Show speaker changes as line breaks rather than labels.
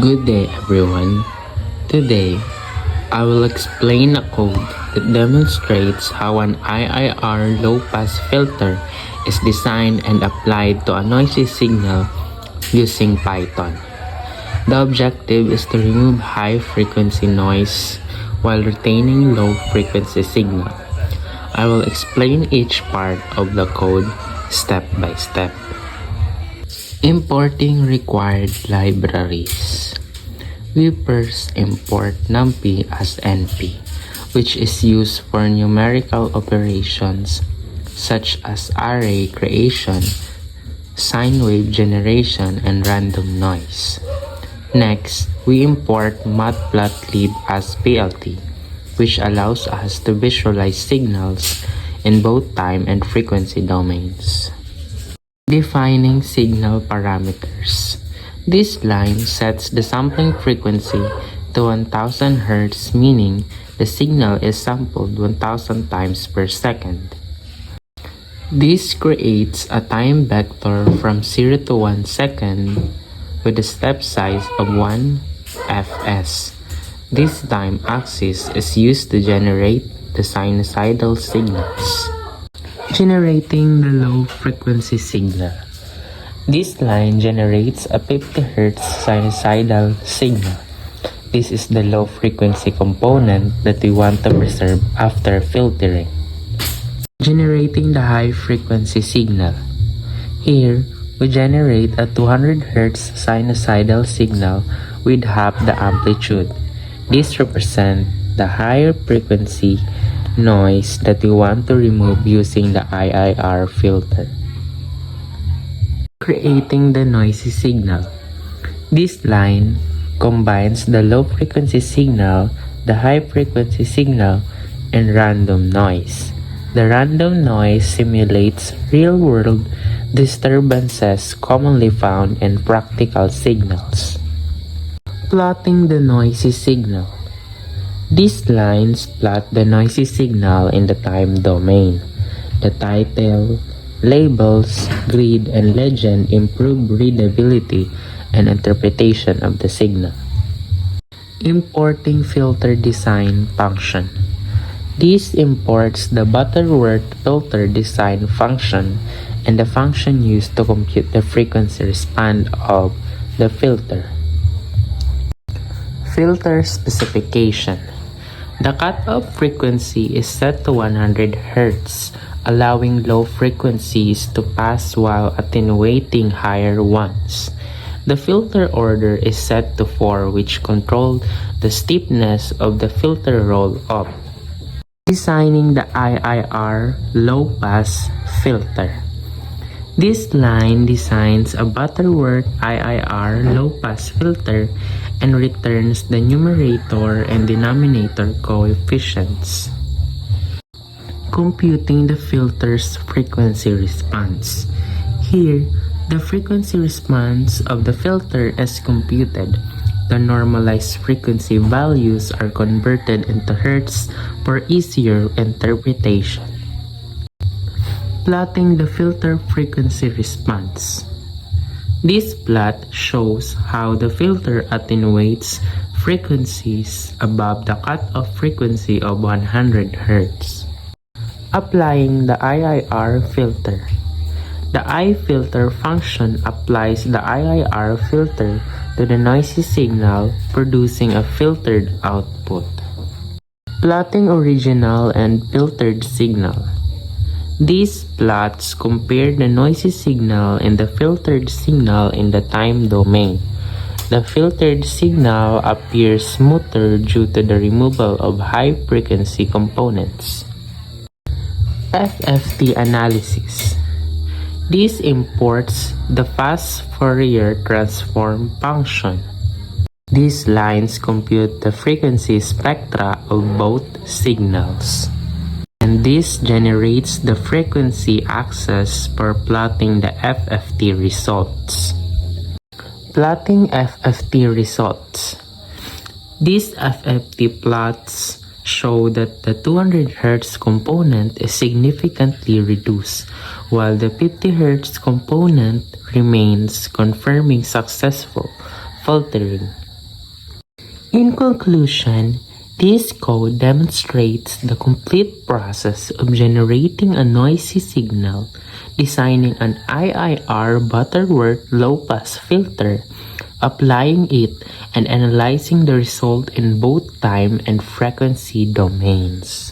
Good day everyone. Today, I will explain a code that demonstrates how an IIR low-pass filter is designed and applied to a noisy signal using Python. The objective is to remove high-frequency noise while retaining low-frequency signal. I will explain each part of the code step by step. Importing required libraries. We first import NumPy as NP, which is used for numerical operations such as array creation, sine wave generation, and random noise. Next, we import matplotlib as PLT, which allows us to visualize signals in both time and frequency domains. Defining signal parameters. This line sets the sampling frequency to 1000 Hz, meaning the signal is sampled 1000 times per second. This creates a time vector from 0 to 1 second with a step size of 1 fs. This time axis is used to generate the sinusoidal signals. Generating the low-frequency signal. This line generates a 50 Hz sinusoidal signal. This is the low-frequency component that we want to preserve after filtering. Generating the high-frequency signal. Here, we generate a 200 Hz sinusoidal signal with half the amplitude. This represents the higher frequency noise that we want to remove using the IIR filter. Creating the noisy signal. This line combines the low frequency signal, the high frequency signal, and random noise. The random noise simulates real-world disturbances commonly found in practical signals. Plotting the noisy signal. These lines plot the noisy signal in the time domain. The title, labels, grid, and legend improve readability and interpretation of the signal. Importing filter design function. This imports the Butterworth filter design function and the function used to compute the frequency response of the filter. Filter specification. The cutoff frequency is set to 100 Hz, allowing low frequencies to pass while attenuating higher ones. The filter order is set to 4, which controls the steepness of the filter roll-up. Designing the IIR low-pass filter. This line designs a Butterworth IIR low-pass filter and returns the numerator and denominator coefficients. Computing the filter's frequency response. Here, the frequency response of the filter is computed. The normalized frequency values are converted into Hertz for easier interpretation. Plotting the filter frequency response. This plot shows how the filter attenuates frequencies above the cutoff frequency of 100 Hz. Applying the IIR filter. The iFilter function applies the IIR filter to the noisy signal, producing a filtered output. Plotting original and filtered signal. These plots compare the noisy signal and the filtered signal in the time domain. The filtered signal appears smoother due to the removal of high-frequency components. FFT analysis. This imports the fast Fourier transform function. These lines compute the frequency spectra of both signals. And this generates the frequency axis for plotting the FFT results. Plotting FFT results. These FFT plots show that the 200 Hz component is significantly reduced, while the 50 Hz component remains, confirming successful filtering. In conclusion, this code demonstrates the complete process of generating a noisy signal, designing an IIR Butterworth low-pass filter, applying it, and analyzing the result in both time and frequency domains.